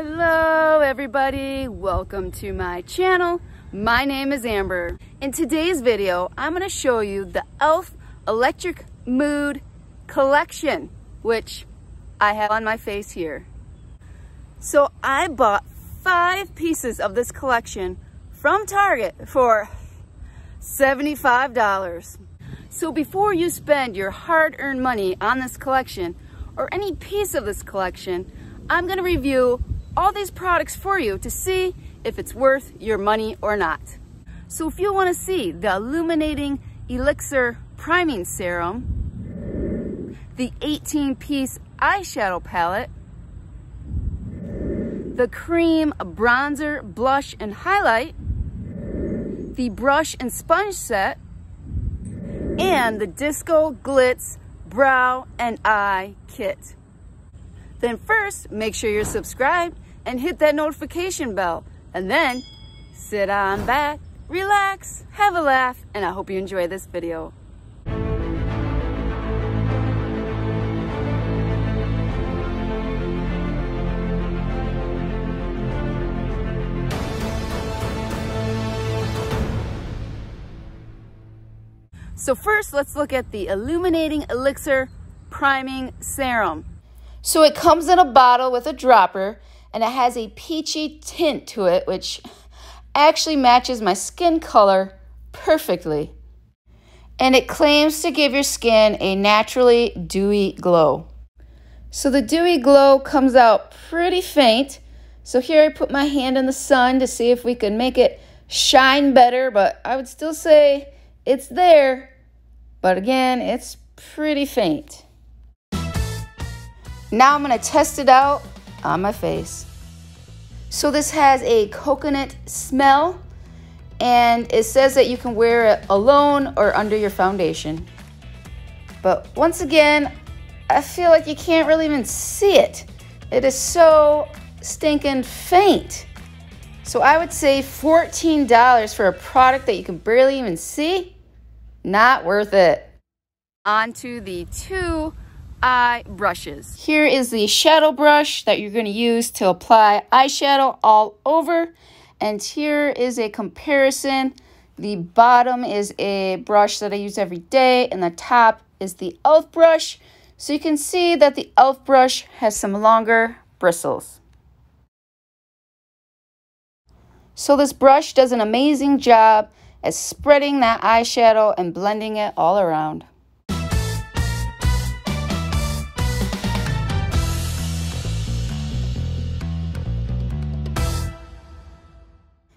Hello everybody, welcome to my channel. My name is Amber. In today's video, I'm going to show you the e.l.f. Electric Mood Collection, which I have on my face here. So I bought 5 pieces of this collection from Target for $75. So before you spend your hard-earned money on this collection or any piece of this collection, I'm going to review all these products for you to see if it's worth your money or not. So if you want to see the Illuminating Elixir Priming Serum, the 18-piece eyeshadow palette, the cream bronzer, blush, and highlight, the brush and sponge set, and the Disco Glitz brow and eye kit. Then first, make sure you're subscribed and hit that notification bell. And then, sit on back, relax, have a laugh, and I hope you enjoy this video. So first, let's look at the Illuminating Elixir Priming Serum. So it comes in a bottle with a dropper, and it has a peachy tint to it, which actually matches my skin color perfectly. And it claims to give your skin a naturally dewy glow. So the dewy glow comes out pretty faint. So here I put my hand in the sun to see if we can make it shine better, but I would still say it's there. But again, it's pretty faint. Now I'm going to test it out on my face. So this has a coconut smell, and it says that you can wear it alone or under your foundation. But once again, I feel like you can't really even see it. It is so stinking faint. So I would say $14 for a product that you can barely even see, not worth it. On to the 2 eye brushes. Here is the shadow brush that you're going to use to apply eyeshadow all over. And here is a comparison. The bottom is a brush that I use every day, and the top is the e.l.f. brush. So you can see that the e.l.f. brush has some longer bristles. So this brush does an amazing job at spreading that eyeshadow and blending it all around.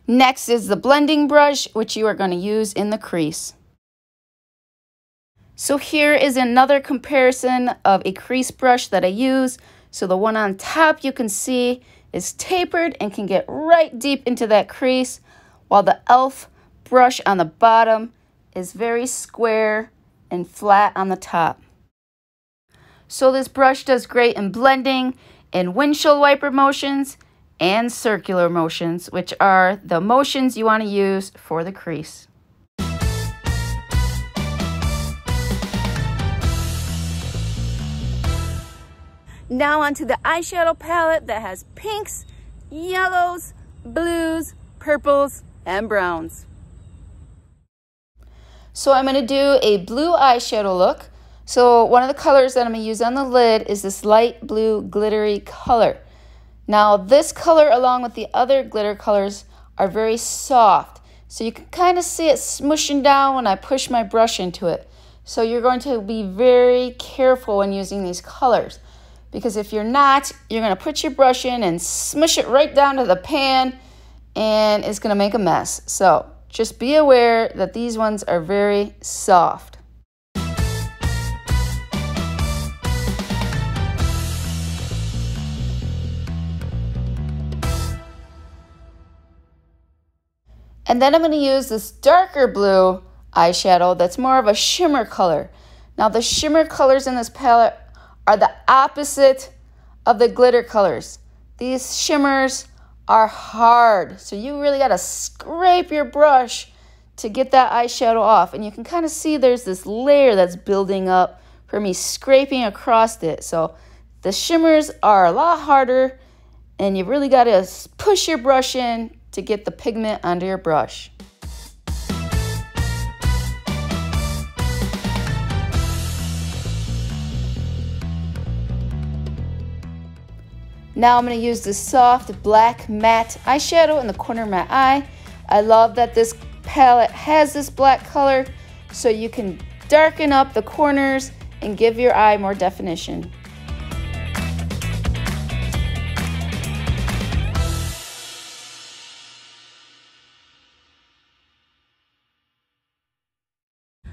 Next is the blending brush, which you are going to use in the crease. So here is another comparison of a crease brush that I use. So the one on top you can see is tapered and can get right deep into that crease, while the e.l.f. brush on the bottom is very square and flat on the top. So this brush does great in blending in windshield wiper motions and circular motions, which are the motions you want to use for the crease. Now onto the eyeshadow palette that has pinks, yellows, blues, purples, and browns. So I'm going to do a blue eyeshadow look. So one of the colors that I'm going to use on the lid is this light blue glittery color. Now this color, along with the other glitter colors, are very soft. So you can kind of see it smushing down when I push my brush into it. So you're going to be very careful when using these colors, because if you're not, you're going to put your brush in and smush it right down to the pan, and it's going to make a mess. So just be aware that these ones are very soft. And then I'm going to use this darker blue eyeshadow that's more of a shimmer color. Now the shimmer colors in this palette are the opposite of the glitter colors. These shimmers are hard, so you really got to scrape your brush to get that eyeshadow off. And you can kind of see there's this layer that's building up for me scraping across it. So the shimmers are a lot harder and you really got to push your brush in to get the pigment onto your brush. Now I'm going to use this soft black matte eyeshadow in the corner of my eye. I love that this palette has this black color so you can darken up the corners and give your eye more definition.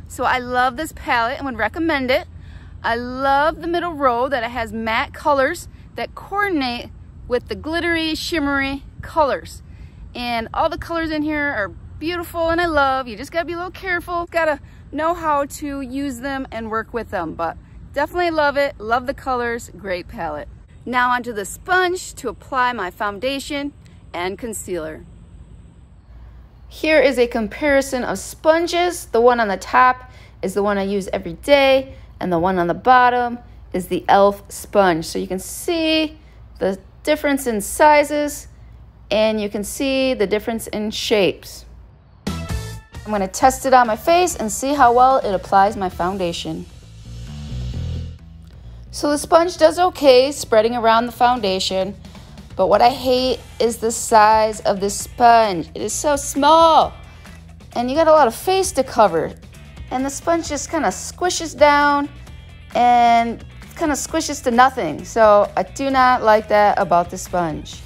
So I love this palette and would recommend it. I love the middle row that it has matte colors that coordinate with the glittery, shimmery colors. And all the colors in here are beautiful and I love. You just gotta be a little careful. Gotta know how to use them and work with them. But definitely love it. Love the colors. Great palette. Now onto the sponge to apply my foundation and concealer. Here is a comparison of sponges. The one on the top is the one I use every day, and the one on the bottom is the e.l.f. sponge. So you can see the difference in sizes and you can see the difference in shapes. I'm going to test it on my face and see how well it applies my foundation. So the sponge does okay spreading around the foundation, but what I hate is the size of the sponge. It is so small and you got a lot of face to cover, and the sponge just kind of squishes down and kind of squishes to nothing. So I do not like that about the sponge.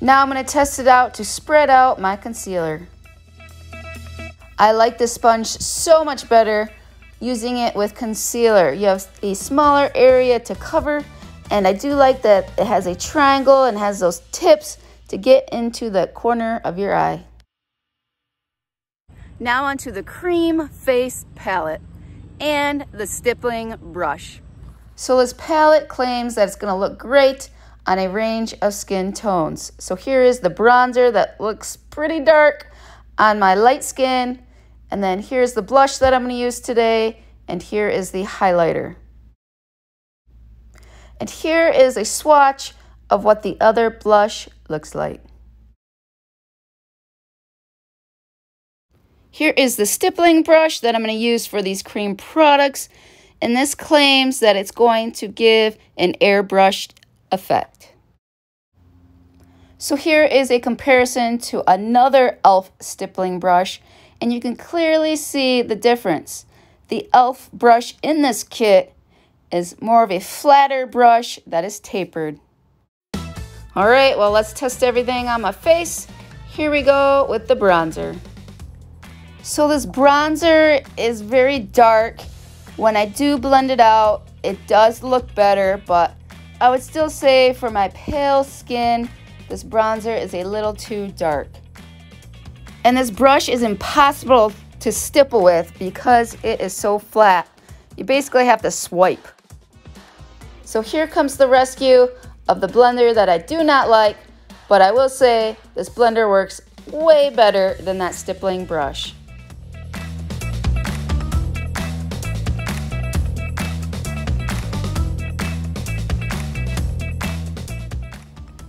Now I'm going to test it out to spread out my concealer. I like this sponge so much better using it with concealer. You have a smaller area to cover, and I do like that it has a triangle and has those tips to get into the corner of your eye. Now onto the cream face palette and the stippling brush. So this palette claims that it's going to look great on a range of skin tones. So here is the bronzer that looks pretty dark on my light skin, and then here's the blush that I'm going to use today, and here is the highlighter. And here is a swatch of what the other blush looks like. Here is the stippling brush that I'm going to use for these cream products, and this claims that it's going to give an airbrushed effect. So here is a comparison to another e.l.f. stippling brush, and you can clearly see the difference. The e.l.f. brush in this kit is more of a flatter brush that is tapered. All right, well, let's test everything on my face. Here we go with the bronzer. So this bronzer is very dark. When I do blend it out, it does look better, but I would still say for my pale skin, this bronzer is a little too dark. And this brush is impossible to stipple with because it is so flat. You basically have to swipe. So here comes the rescue of the blender that I do not like, but I will say this blender works way better than that stippling brush.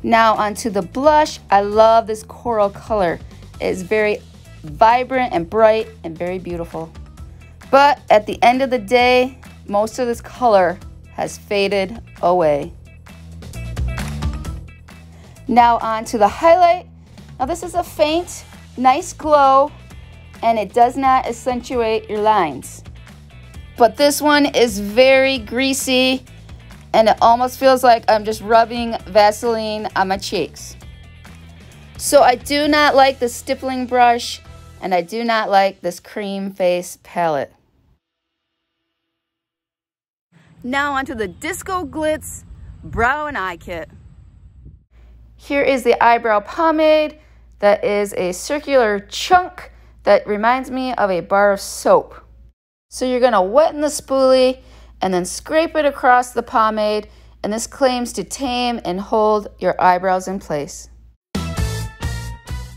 Now onto the blush. I love this coral color. It is very vibrant and bright and very beautiful. But at the end of the day, most of this color has faded away. Now onto the highlight. Now this is a faint, nice glow, and it does not accentuate your lines. But this one is very greasy, and it almost feels like I'm just rubbing Vaseline on my cheeks. So I do not like the stippling brush, and I do not like this cream face palette. Now onto the Disco Glitz Brow and Eye Kit. Here is the eyebrow pomade that is a circular chunk that reminds me of a bar of soap. So you're going to wet the spoolie and then scrape it across the pomade, and this claims to tame and hold your eyebrows in place.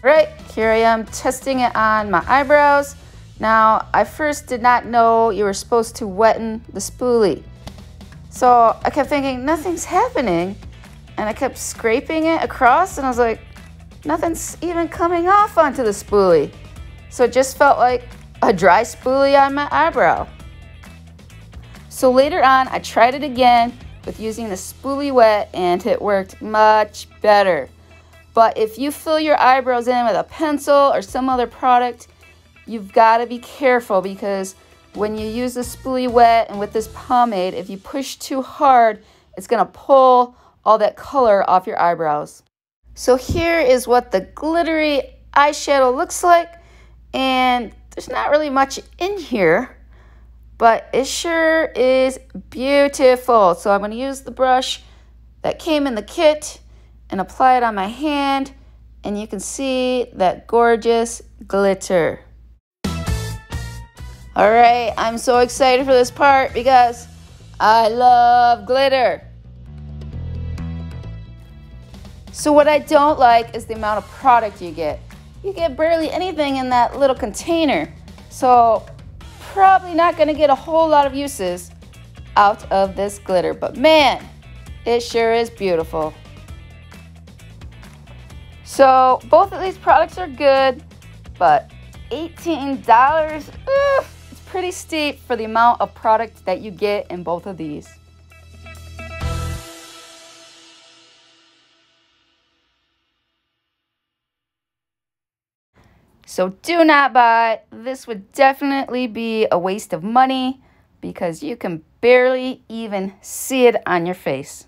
Right, here I am testing it on my eyebrows. Now, I first did not know you were supposed to wetten the spoolie. So I kept thinking, nothing's happening. And I kept scraping it across, and I was like, nothing's even coming off onto the spoolie. So it just felt like a dry spoolie on my eyebrow. So later on, I tried it again with using the spoolie wet, and it worked much better. But if you fill your eyebrows in with a pencil or some other product, you've got to be careful, because when you use the spoolie wet and with this pomade, if you push too hard, it's going to pull all that color off your eyebrows. So here is what the glittery eyeshadow looks like, and there's not really much in here, but it sure is beautiful. So I'm going to use the brush that came in the kit and apply it on my hand, and you can see that gorgeous glitter. All right, I'm so excited for this part because I love glitter. So what I don't like is the amount of product you get. You get barely anything in that little container. So probably not gonna get a whole lot of uses out of this glitter, but man, it sure is beautiful. So both of these products are good, but $18, it's pretty steep for the amount of product that you get in both of these. So do not buy. This would definitely be a waste of money because you can barely even see it on your face.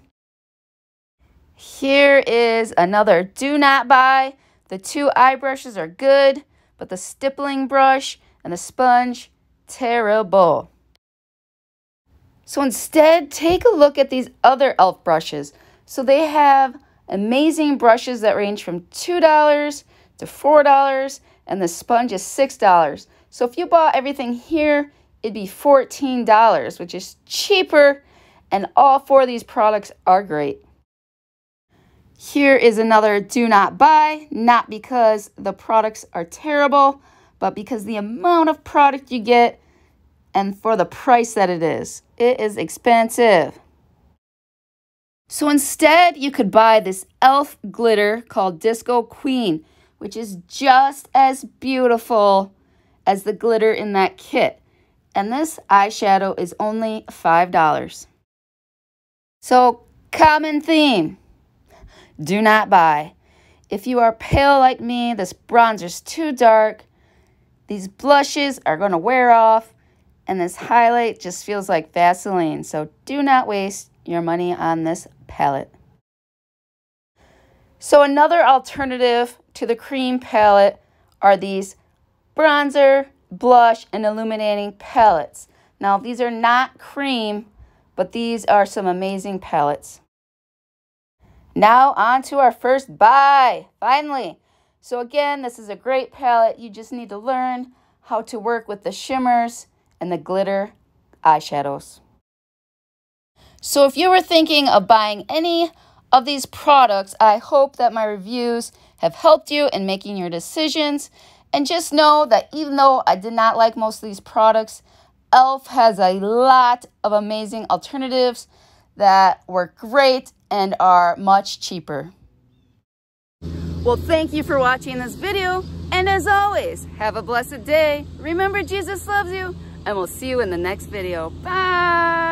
Here is another do not buy. The two eye brushes are good, but the stippling brush and the sponge, terrible. So instead, take a look at these other e.l.f. brushes. So they have amazing brushes that range from $2 to $4, and the sponge is $6. So if you bought everything here, it'd be $14, which is cheaper, and all four of these products are great. Here is another do not buy, not because the products are terrible, but because the amount of product you get and for the price that it is. It is expensive. So instead, you could buy this e.l.f. glitter called Disco Queen, which is just as beautiful as the glitter in that kit. And this eyeshadow is only $5. So, common theme, do not buy. If you are pale like me, this bronzer's too dark, these blushes are gonna wear off, and this highlight just feels like Vaseline. So do not waste your money on this palette. So another alternative to the cream palette are these bronzer, blush, and illuminating palettes. Now these are not cream, but these are some amazing palettes. Now on to our first buy, finally. So again, this is a great palette. You just need to learn how to work with the shimmers and the glitter eyeshadows. So if you were thinking of buying any of these products, I hope that my reviews have helped you in making your decisions. And just know that even though I did not like most of these products, e.l.f. has a lot of amazing alternatives that work great and are much cheaper. Well, thank you for watching this video. And as always, have a blessed day. Remember, Jesus loves you, and we'll see you in the next video. Bye.